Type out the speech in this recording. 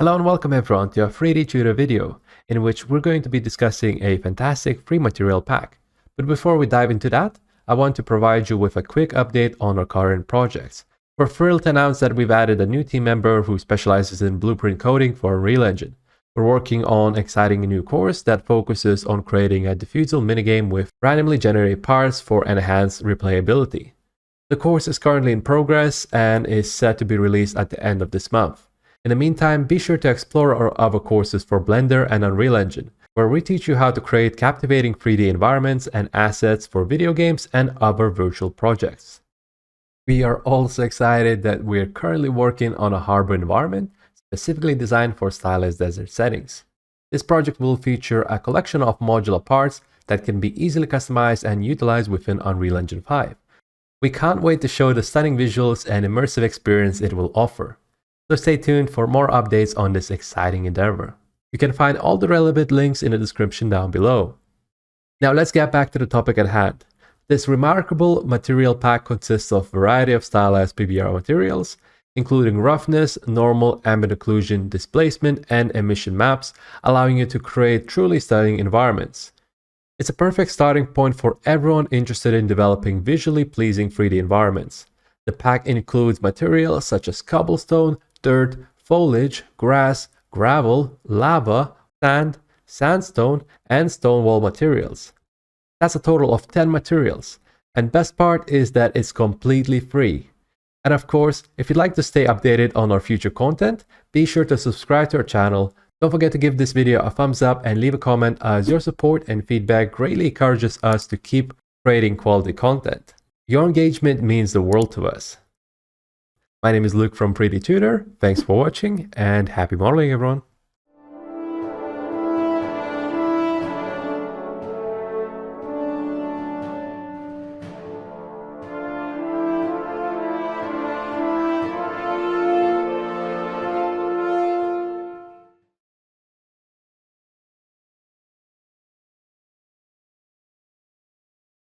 Hello and welcome everyone to a 3D Tudor video in which we're going to be discussing a fantastic free material pack. But before we dive into that, I want to provide you with a quick update on our current projects. We're thrilled to announce that we've added a new team member who specializes in blueprint coding for Unreal Engine. We're working on exciting new course that focuses on creating a defusal minigame with randomly generated parts for enhanced replayability. The course is currently in progress and is set to be released at the end of this month. In the meantime, be sure to explore our other courses for Blender and Unreal Engine, where we teach you how to create captivating 3D environments and assets for video games and other virtual projects. We are also excited that we're currently working on a harbor environment specifically designed for stylized desert settings. This project will feature a collection of modular parts that can be easily customized and utilized within Unreal Engine 5. We can't wait to show the stunning visuals and immersive experience it will offer. So stay tuned for more updates on this exciting endeavor. You can find all the relevant links in the description down below. Now let's get back to the topic at hand. This remarkable material pack consists of a variety of stylized PBR materials, including roughness, normal, ambient occlusion, displacement, and emission maps, allowing you to create truly stunning environments. It's a perfect starting point for everyone interested in developing visually pleasing 3D environments. The pack includes materials such as cobblestone, dirt, foliage, grass, gravel, lava, sand, sandstone, and stone wall materials. That's a total of 10 materials, and best part is that it's completely free. And of course, if you'd like to stay updated on our future content, be sure to subscribe to our channel. Don't forget to give this video a thumbs up and leave a comment, as your support and feedback greatly encourages us to keep creating quality content. Your engagement means the world to us. My name is Luke from 3D Tudor. Thanks for watching and happy modeling, everyone.